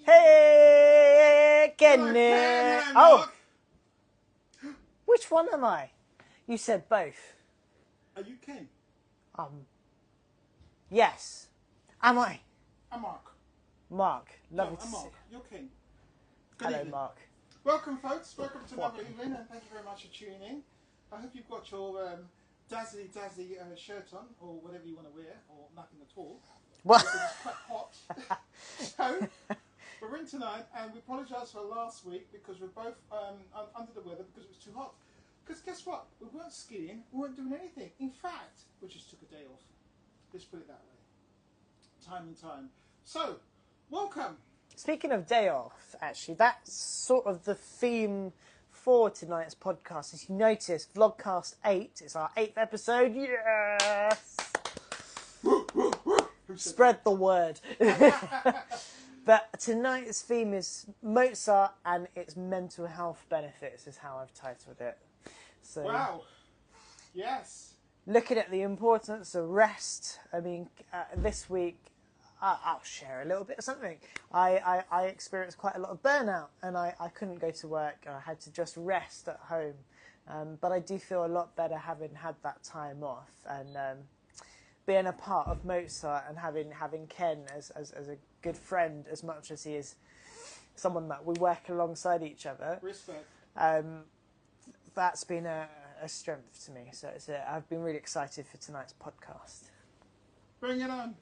Hey, Hello, Kenny. Ken. Hello, Oh, Mark. which one am I? You said both. Are you Ken? Yes. Am I? I'm Mark. Mark. No, Lovely to I'm see Mark. you. You're Ken. Good Hello, evening. Mark. Welcome, folks. Welcome to another Welcome. evening, and thank you very much for tuning in. I hope you've got your dazzly shirt on, or whatever you want to wear, or nothing at all. What? Because it's quite hot. So, we're in tonight, and we apologise for last week because we're both under the weather because it was too hot. Because guess what? We weren't skiing, we weren't doing anything. In fact, we just took a day off. Let's put it that way. Time and time. So, welcome. Speaking of day off, actually, that's sort of the theme for tonight's podcast. As you notice, Vlogcast 8 is our 8th episode. Yes! Spread the word. But tonight's theme is Mozart and its mental health benefits, is how I've titled it. So, Wow. Yes. looking at the importance of rest, I mean, this week, I'll share a little bit of something. I experienced quite a lot of burnout, and I couldn't go to work. I had to just rest at home. But I do feel a lot better having had that time off, and being a part of Mozart and having Ken as a good friend as much as he is someone that we work alongside each other. Respect. That's been a strength to me. So I've been really excited for tonight's podcast. Bring it on.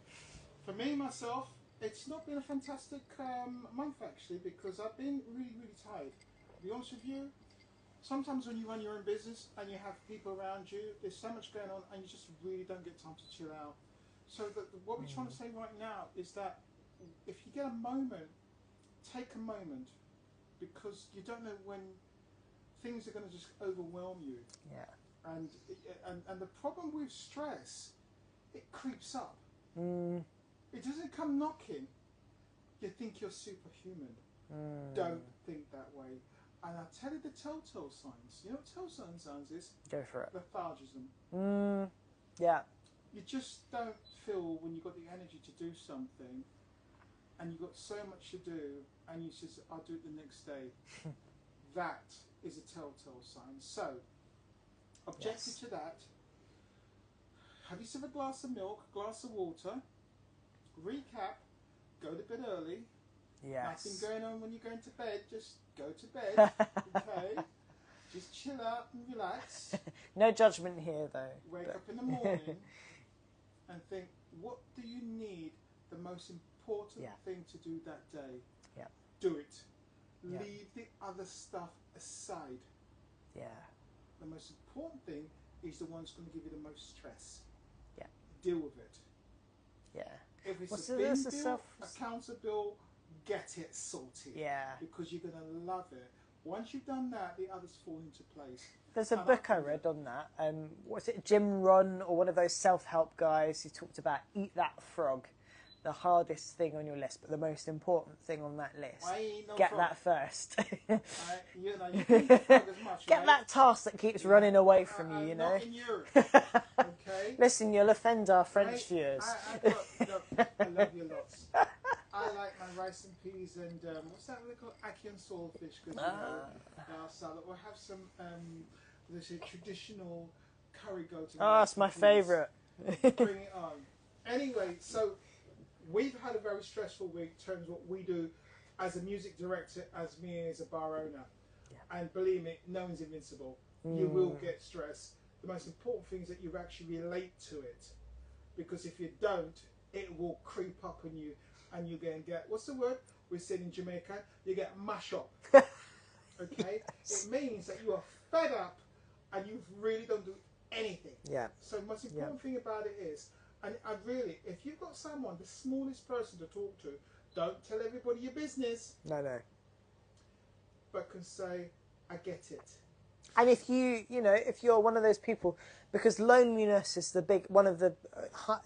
For me, myself, it's not been a fantastic month actually because I've been really, really tired. To be honest with you, sometimes when you run your own business and you have people around you, there's so much going on and you just really don't get time to chill out. So what we're trying to say right now is that if you get a moment, take a moment because you don't know when things are going to just overwhelm you. Yeah. And the problem with stress, it creeps up. It doesn't come knocking. You think you're superhuman. Don't think that way. And I'll tell you the telltale signs. You know what telltale signs is? Go for it. Lethargism. Yeah. You just don't feel when you've got the energy to do something and you've got so much to do and you just, I'll do it the next day. That is a telltale sign. So, objective to that, have yourself a glass of milk, a glass of water, recap, go to bed early. Yes. Nothing going on when you're going to bed, just go to bed, okay? Just chill out and relax. No judgment here, though. Wake up in the morning and think, what do you need the most important thing to do that day? Yeah. Do it. Yeah. Leave the other stuff aside. Yeah. The most important thing is the one that's going to give you the most stress. Yeah. Deal with it. Yeah. If it's What's a it- bin there's a bill, self- a council bill, get it sorted. Yeah. Because you're going to love it. Once you've done that, the others fall into place. There's a And book I read on that. Was it Jim Rohn or one of those self-help guys who talked about eat that frog, the hardest thing on your list, but the most important thing on that list. I ain't no Get frog. that first. You know, you can eat the frog as much, Get right? that task that keeps running away from you, you know. Not in Europe, okay? Listen, you'll offend our French viewers. I love you lots. I like my rice and peas and what's that we call ackee and saltfish? Because our salad. We'll have some there's a traditional curry goat. Oh, that's my favourite. Bring it on. Anyway, so we've had a very stressful week in terms of what we do as a music director, as me as a bar owner. Yeah. And believe me, no one's invincible. You will get stressed. The most important thing is that you actually relate to it. Because if you don't, it will creep up on you and you get, what's the word we said in Jamaica? You get mash up. Okay? Yes. It means that you are fed up and you really don't do anything. Yeah. So the most important thing about it is, and I really, if you've got someone, the smallest person to talk to, don't tell everybody your business. No. But can say, I get it. And if if you're one of those people, because loneliness is one of the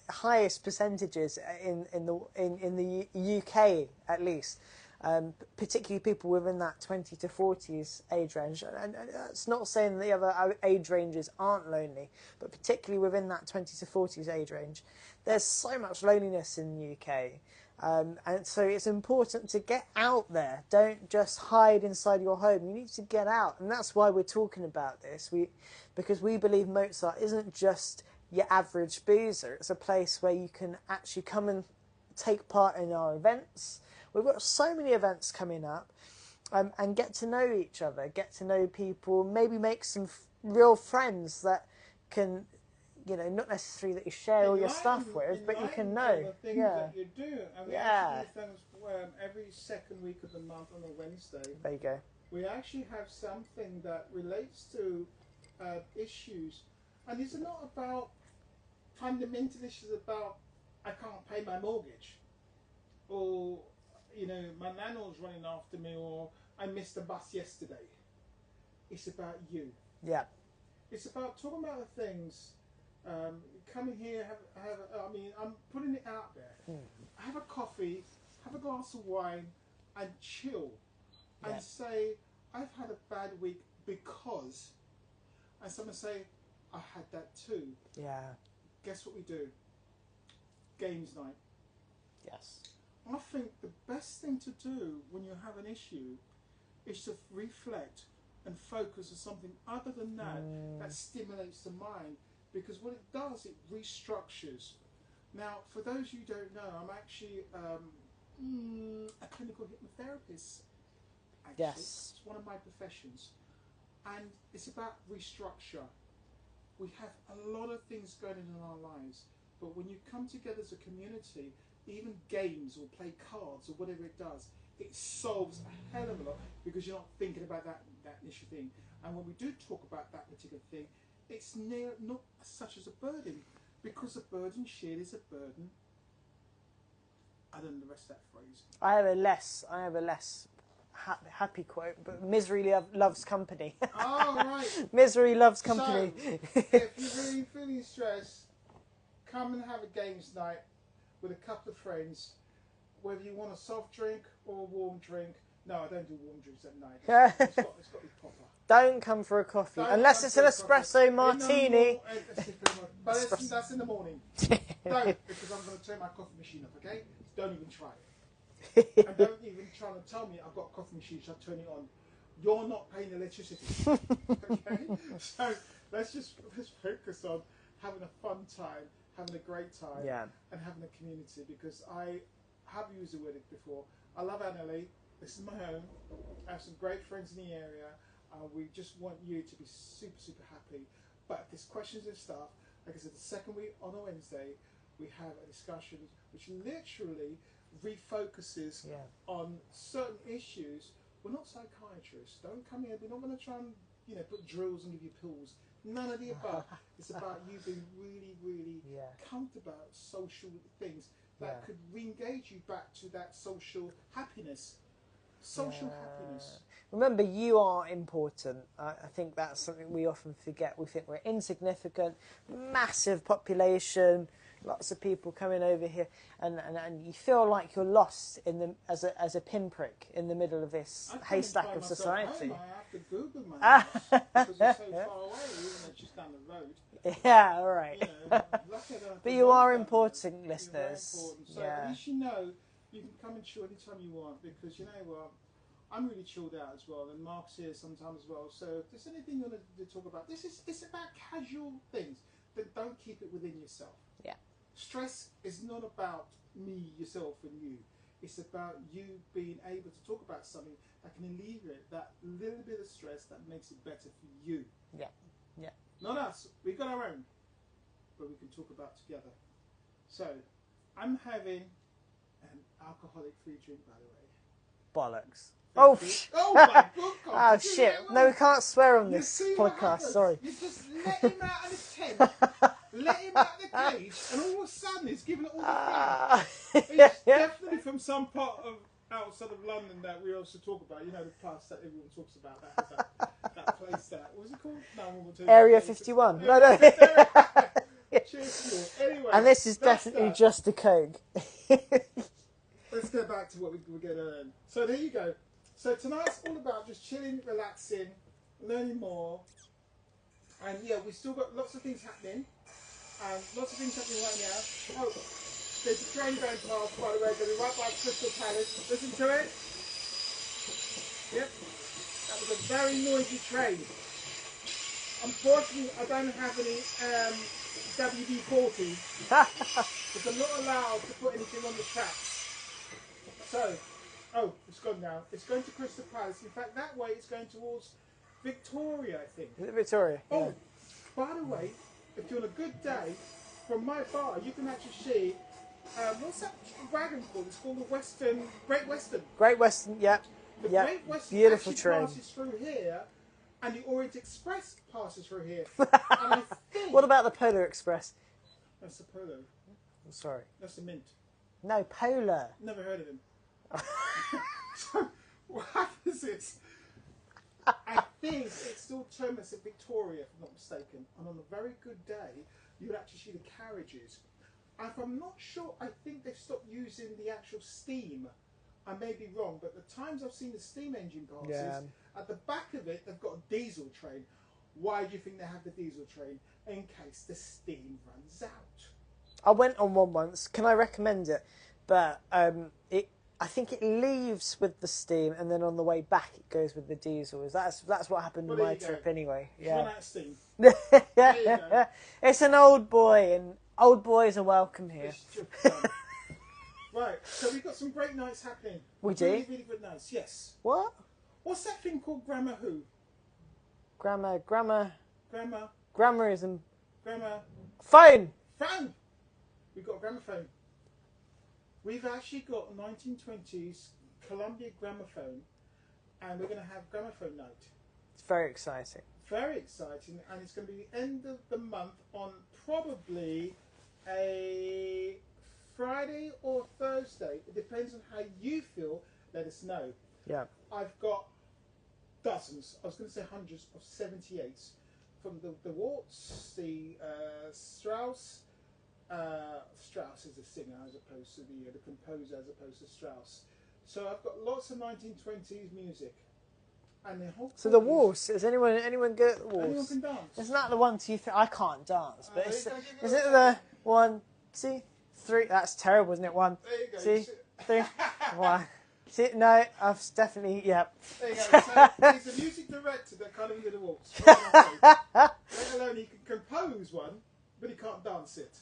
highest percentages in the UK at least, particularly people within that 20 to 40s age range. And that's not saying the other age ranges aren't lonely, but particularly within that 20 to 40s age range, there's so much loneliness in the UK. And so it's important to get out there. Don't just hide inside your home. You need to get out. And that's why we're talking about this. Because we believe Mozart isn't just your average boozer. It's a place where you can actually come and take part in our events. We've got so many events coming up. And get to know each other, get to know people, maybe make some real friends that can, not necessarily that you share all your stuff with, but you can know. The things that you do. And we actually do things every second week of the month on a Wednesday. There you go. We actually have something that relates to issues. And these are not about fundamental issues about I can't pay my mortgage. Or, my landlord's running after me, or I missed the bus yesterday. It's about you. Yeah. It's about talking about the things. Coming here, I'm putting it out there. Have a coffee, have a glass of wine, and chill, and say, I've had a bad week because, and someone say, I had that too. Yeah. Guess what we do? Games night. Yes. I think the best thing to do when you have an issue is to reflect and focus on something other than that stimulates the mind, because what it does, it restructures. Now, for those you don't know, I'm actually a clinical hypnotherapist. Actually. Yes. It's one of my professions. And it's about restructure. We have a lot of things going on in our lives, but when you come together as a community, even games or play cards or whatever it does, it solves a hell of a lot, because you're not thinking about that issue thing. And when we do talk about that particular thing, it's not such as a burden, because a burden shared is a burden. I don't know the rest of that phrase. I have a less happy quote, but misery loves company. Oh, right. Misery loves company. So, if you're really feeling stressed, come and have a games night with a couple of friends, whether you want a soft drink or a warm drink. No, I don't do warm drinks at night. It's got to be proper. Don't come for a coffee, unless it's an espresso martini. But that's in the morning. Don't, because I'm going to turn my coffee machine off, okay? Don't even try it. And don't even try to tell me I've got a coffee machine, so I turn it on. You're not paying electricity. Okay? So let's focus on having a fun time, having a great time, and having a community, because I have used the word before. I love Annalie. This is my home. I have some great friends in the area. We just want you to be super, super happy. But if there's questions and stuff, like I said, the second week on a Wednesday, we have a discussion which literally refocuses on certain issues. We're not psychiatrists. Don't come here. We're not going to try and put drills and give you pills. None of the above. It's about you being really, really comfortable about social things that could re-engage you back to that social happiness. Happiness. Remember, you are important. I think that's something we often forget. We think we're insignificant, massive population, lots of people coming over here, and you feel like you're lost as a pinprick in the middle of this haystack of society. I have to Google my house because it's so far away, even though it's just down the road. Yeah, all right. But you are important, listeners. Very important. So at least you know you can come and chill anytime you want, because you know what? I'm really chilled out as well, and Mark's here sometimes as well. So if there's anything you want to talk about, it's about casual things, but don't keep it within yourself. Yeah. Stress is not about me, yourself, and you. It's about you being able to talk about something that can alleviate that little bit of stress that makes it better for you. Yeah. Yeah. Not us. We've got our own, but we can talk about together. So, I'm having an alcoholic-free drink, by the way. Bollocks. Oh my God! Oh shit! No, we can't swear on this podcast. Sorry. You just let him out of the tent, let him out of the cage, and all of a sudden he's giving it all the thing. It's definitely from some part of outside of London that we also talk about. You know, the place that everyone talks about. That place. What was it called? No, one will tell you. Area 51. No. Cheers. Anyway, and this is definitely just a coke. Let's go back to what we're going to learn. So there you go. So tonight's all about just chilling, relaxing, learning more. And yeah, we've still got lots of things happening. And lots of things happening right now. Oh, There's a train going past, by the way, going to be right by Crystal Palace. Listen to it. Yep. That was a very noisy train. Unfortunately, I don't have any WD-40, because I'm not allowed to put anything on the tracks. So, oh, it's gone now. It's going to Crystal Palace. In fact, that way it's going towards Victoria, I think. Is it Victoria? Oh, Yeah. by the way, if you're on a good day, from my bar, you can actually see, what's that wagon called? It's called the Great Western. Great Western, yep. The Yep. Great Western Beautiful actually train. passes through here, and the Orient Express passes through here. And I think What about the Polar Express? that's the Polo. I'm sorry. That's the Mint. No, Polar. Never heard of him. So what happens is, I think it's still terminus at Victoria, if I'm not mistaken. And on a very good day, you would actually see the carriages. And if I'm not sure, I think they've stopped using the actual steam. I may be wrong, but the times I've seen the steam engine passes, at the back of it, they've got a diesel train. Why do you think they have the diesel train? In case the steam runs out. I went on one once. Can I recommend it? But I think it leaves with the steam, and then on the way back it goes with the diesel. That's what happened on my trip anyway. Yeah. Run out of steam. There you go. It's an old boy, and old boys are welcome here. Right, so we've got some great nights happening. We do? Really, really good nights, yes. What? What's that thing called Grammar Who? Grammarism. Grammar. Phone. Phone! We've got a gramophone. We've actually got a 1920s Columbia gramophone, and we're going to have gramophone night. It's very exciting. Very exciting, and it's going to be the end of the month on probably a Friday or Thursday. It depends on how you feel. Let us know. Yeah. I've got dozens, I was going to say hundreds of 78s from the Waltz, the Strauss. Strauss is the singer as opposed to the composer as opposed to Strauss. So I've got lots of 1920s music. And the whole So the waltz, is anyone good at the waltz? Anyone can dance. Isn't that the 1, 2, 3? I can't dance, but is can I give you it a- the 1, 2, 3? That's terrible, isn't it? 1, There you go. 2, 3, 1. See, no, I've definitely, yeah. There you go. So he's a music director that can't even do the waltz. What can I say? Let alone he can compose one, but he can't dance it.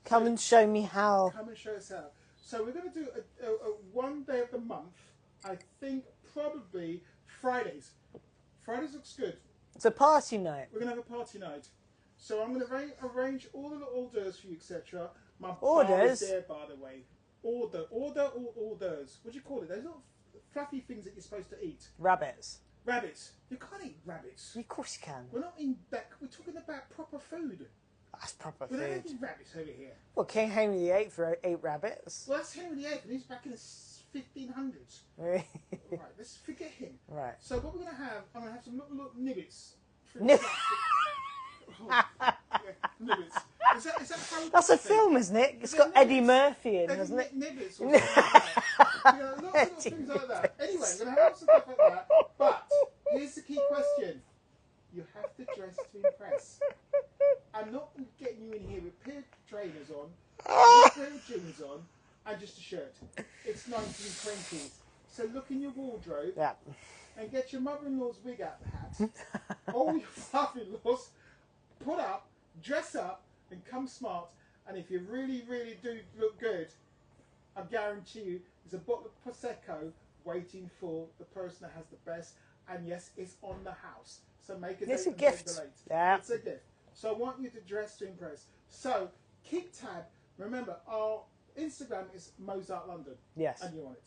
Come and show me how. Come and show us how. So we're going to do a one day of the month. I think probably Fridays. Fridays looks good. It's a party night. We're going to have a party night. So I'm going to arrange all the orders for you, etc. My bar Orders? is there, by the way. Order or orders. What do you call it? Those little fluffy things that you're supposed to eat. Rabbits. Rabbits. You can't eat rabbits. Of course you can. We're not in back. We're talking about proper food. That's proper We're not food. eating rabbits over here. Well, King Henry VIII ate rabbits. Well, that's Henry VIII, and he's back in the 1500s. Right. Right, let's forget him. Right. So what we're going to have, I'm going to have some little nibbits. Nib- Yeah, nibbits. Is that how That's a film, isn't it? It's got Eddie Murphy in, hasn't it? Nibbits or something like that. You know, lots of little things like that. Anyway, we're going to have some stuff like that. But here's the key question. You have to dress to impress. I'm not getting you in here with pair of trainers on, with pair of jeans on, and just a shirt. It's 1920s. So look in your wardrobe Yeah. and get your mother-in-law's wig out the hat. All your father-in-laws, put up, dress up, and come smart. And if you really, really do look good, I guarantee you there's a bottle of Prosecco waiting for the person that has the best. And yes, it's on the house. So make it. It's a and save gift. the late. Yeah. It's a gift. So I want you to dress to impress. So keep tab. Remember, our Instagram is Mozart London. Yes. And you're on it.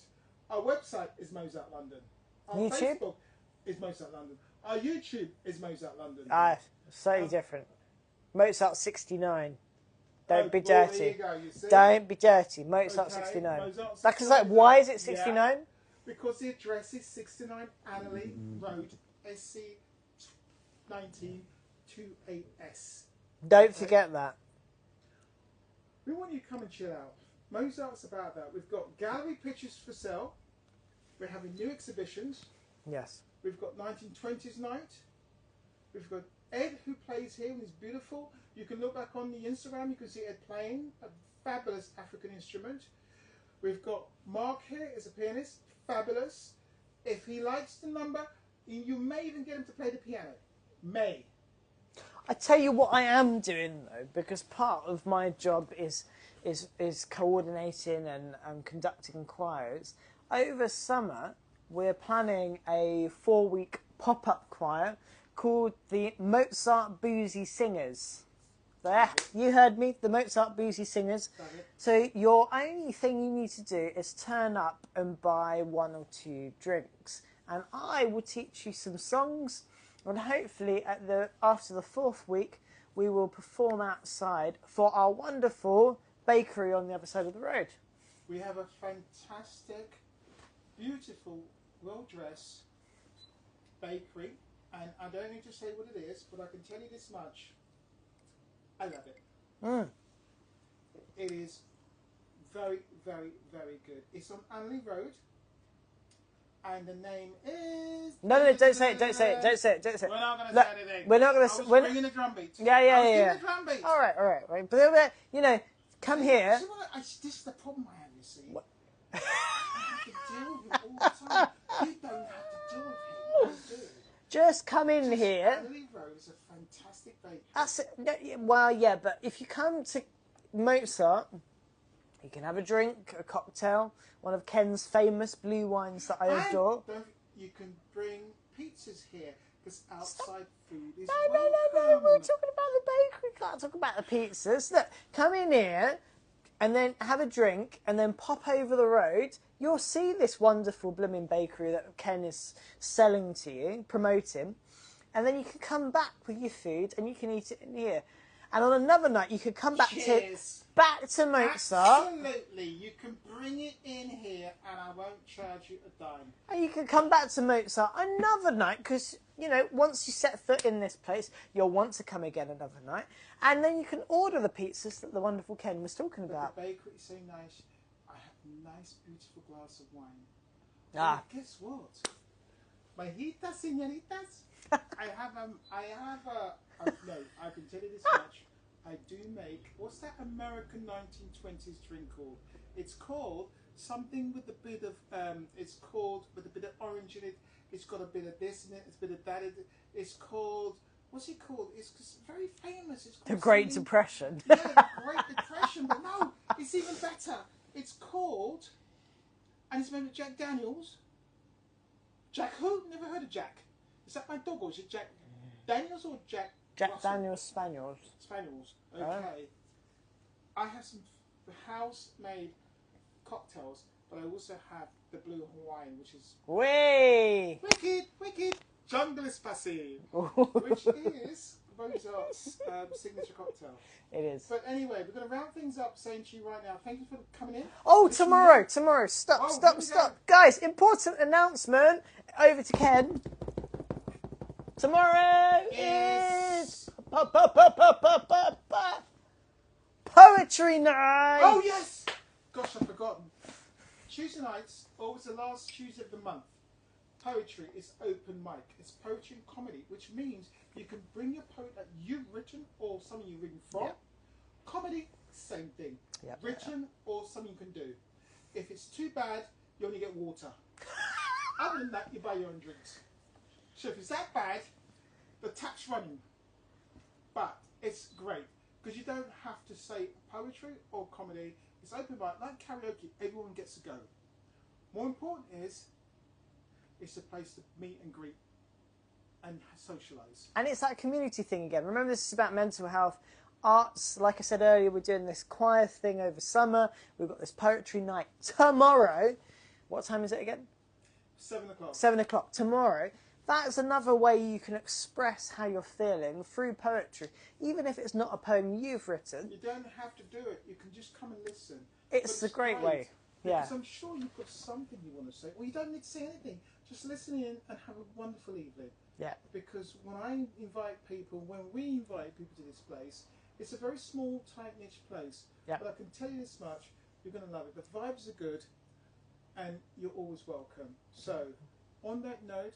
Our website is Mozart London. Our YouTube? Facebook is Mozart London. Our YouTube is Mozart London. So different. Mozart 69. Don't be well, dirty. there you go, you see? Don't be dirty. Mozart Okay, 69. Mozart Because like, 69. why is it Yeah. 69? Because the address is 69 Annerley Road, SC 19 2AS. Don't forget that. We want you to come and chill out. Mozart's about that. We've got gallery pictures for sale. We're having new exhibitions. Yes. We've got 1920s night. We've got Ed who plays here and is beautiful. You can look back on the Instagram. You can see Ed playing. A fabulous African instrument. We've got Mark here as a pianist, fabulous. If he likes the number, you may even get him to play the piano. May. I tell you what I am doing though, because part of my job is coordinating and conducting choirs. Over summer, we're planning a 4-week pop-up choir called the Mozart Boozy Singers. There, you heard me, the Mozart Boozy Singers. So your only thing you need to do is turn up and buy 1 or 2 drinks. And I will teach you some songs, and hopefully after the 4th week, we will perform outside for our wonderful bakery on the other side of the road. We have a fantastic, beautiful, well-dressed bakery, and I don't need to say what it is, but I can tell you this much. I love it. It is very, very, very good. It's on Anley Road, and the name is... No, don't say it. Don't say it. We're not going to say anything. We're not going to... I was bringing the drum beat. Yeah. The drum beat. All right. But, you know, come here. This is the problem I have, you see. What? I have to deal with it all the time. You don't have to deal with it. You do. Just come in here. Anley Road is a fantastic bakery. That's it. Well, yeah, but if you come to Mozart, you can have a drink, a cocktail, one of Ken's famous blue wines that I adore. You can bring pizzas here, because outside food is No, we're talking about the bakery. We can't talk about the pizzas. Look, come in here and then have a drink and then pop over the road. You'll see this wonderful blooming bakery that Ken is selling to you, promoting. And then you can come back with your food and you can eat it in here. And on another night, you could come back to Mozart. Absolutely. You can bring it in here and I won't charge you a dime. And you can come back to Mozart another night because, you know, once you set foot in this place, you'll want to come again another night. And then you can order the pizzas that the wonderful Ken was talking about. The bakery is so nice. I have a nice, beautiful glass of wine. Ah. And guess what? Majitas, señoritas. I can tell you this much. I do make, what's that American 1920s drink called? It's called something with a bit of, with a bit of orange in it. It's got a bit of this in it. It's a bit of that in it. It's called, what's it called? It's very famous. It's called The Great Depression. Yeah, the Great Depression. But no, it's even better. It's called, and it's made with Jack Daniels. Jack who? Never heard of Jack. Is that my dog or is it Jack Daniels or Jack Russell? Daniels Spaniels. Spaniels. Okay. I have some house-made cocktails, but I also have the Blue Hawaiian, which is wicked jungle espacito, which is Mozart's signature cocktail. It is. But anyway, we're going to round things up saying to you right now, thank you for coming in. Oh, tomorrow. Stop. Guys, important announcement. Over to Ken. Tomorrow is poetry night. Oh, yes. Gosh, I've forgotten. Tuesday nights, always the last Tuesday of the month. Poetry is open mic. It's poetry and comedy, which means you can bring your poet that you've written or something you've written from. Yep. Comedy, same thing. Yep. Written or something you can do. If it's too bad, you only get water. Other than that, you buy your own drinks. So if it's that bad, the tap's running. But it's great because you don't have to say poetry or comedy. It's open mic, like karaoke. Everyone gets to go. More important is, it's a place to meet and greet and socialise. And it's that community thing again. Remember, this is about mental health. Arts, like I said earlier, we're doing this choir thing over summer. We've got this poetry night tomorrow. What time is it again? 7 o'clock. 7 o'clock tomorrow. That's another way you can express how you're feeling through poetry, even if it's not a poem you've written. You don't have to do it. You can just come and listen. It's a great way. Yeah. Because I'm sure you've got something you want to say. Well, you don't need to say anything. Just listen in and have a wonderful evening. Yeah. Because when we invite people to this place, it's a very small, tight-knit place. Yeah. But I can tell you this much, you're going to love it. The vibes are good, and you're always welcome. So, on that note,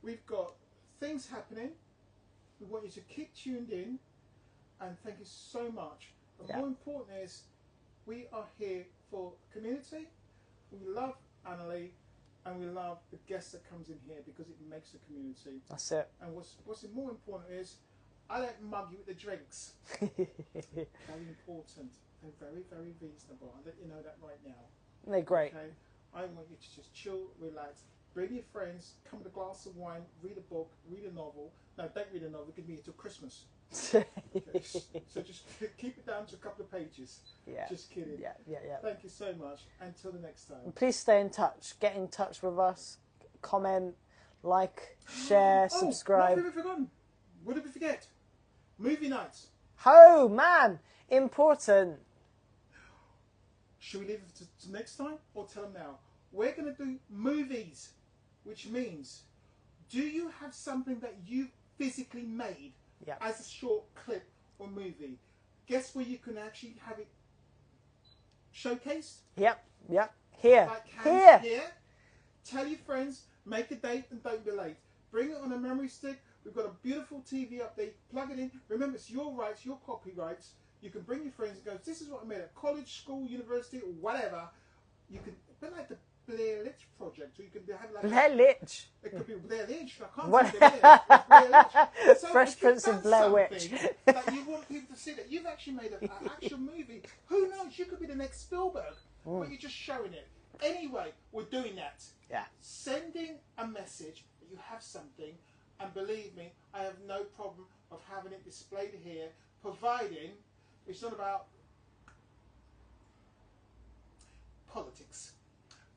we've got things happening. We want you to keep tuned in, and thank you so much. But more important is, we are here for community. We love Annalie, and we love the guest that comes in here because it makes a community. That's it. And what's more important is I don't mug you with the drinks. Very important and very, very reasonable. I'll let you know that right now. They're great. Okay? I want you to just chill, relax, bring your friends, come with a glass of wine, read a book, read a novel. No, don't read a novel, give me it till Christmas. Okay. So just keep it down to a couple of pages. Yeah. Just kidding. Yeah. Thank you so much. Until the next time. Please stay in touch. Get in touch with us. Comment, like, share, subscribe. What have we forgotten? What did we forget? Movie nights. Oh, man. Important. Should we leave it to next time or tell them now? We're going to do movies, which means, do you have something that you physically made as a short clip or movie? Guess where you can actually have it showcased? Yep. Here. Like here. Tell your friends, make a date and don't be late. Bring it on a memory stick. We've got a beautiful TV update. Plug it in. Remember, it's your rights, your copyrights. You can bring your friends and go, this is what I made at college, school, university, or whatever. You can, a bit like the Blair Litch project, or you can have like Blair Litch. It could be Blair Lynch. I can't say Blair Lynch. So Fresh Prince of Blair Witch. That you want people to see that you've actually made an actual movie. Who knows? You could be the next Spielberg, but you're just showing it. Anyway, we're doing that. Yeah. Sending a message that you have something, and believe me, I have no problem of having it displayed here, providing it's not about politics.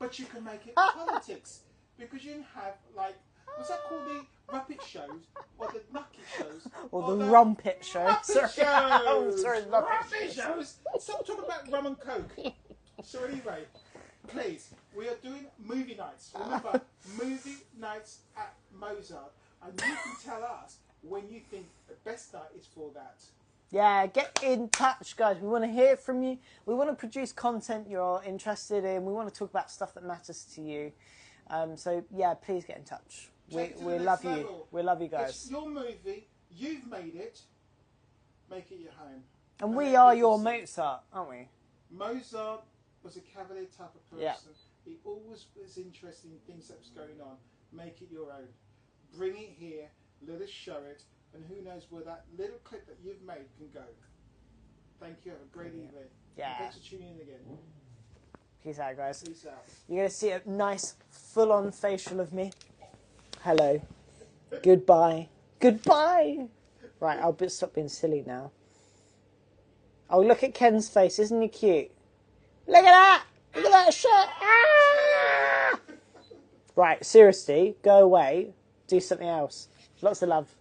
But you can make it politics. Because you can have, like, what's that called? The Muppet shows? Or the Nucky shows? Or the Rumpet show. Muppet shows! Sorry, Muppet shows! Stop talking about rum and coke. So anyway, please, we are doing movie nights. Remember, movie nights at Mozart. And you can tell us when you think the best night is for that. Yeah, get in touch, guys. We want to hear from you. We want to produce content you're interested in. We want to talk about stuff that matters to you. So, yeah, please get in touch. We love you. We love you guys. It's your movie. You've made it. Make it your home. And we are your Mozart, aren't we? Mozart was a cavalier type of person. Yeah. He always was interested in things that was going on. Make it your own. Bring it here. Let us show it. And who knows where that little clip that you've made can go. Thank you. Have a great evening. Yeah. Thanks for tuning in again. Peace out, guys. Peace out. You're going to see a nice full-on facial of me. Hello. Goodbye. Goodbye. Right, I'll stop being silly now. Oh, look at Ken's face. Isn't he cute? Look at that. Look at that shirt. Ah! Right, seriously, go away. Do something else. Lots of love.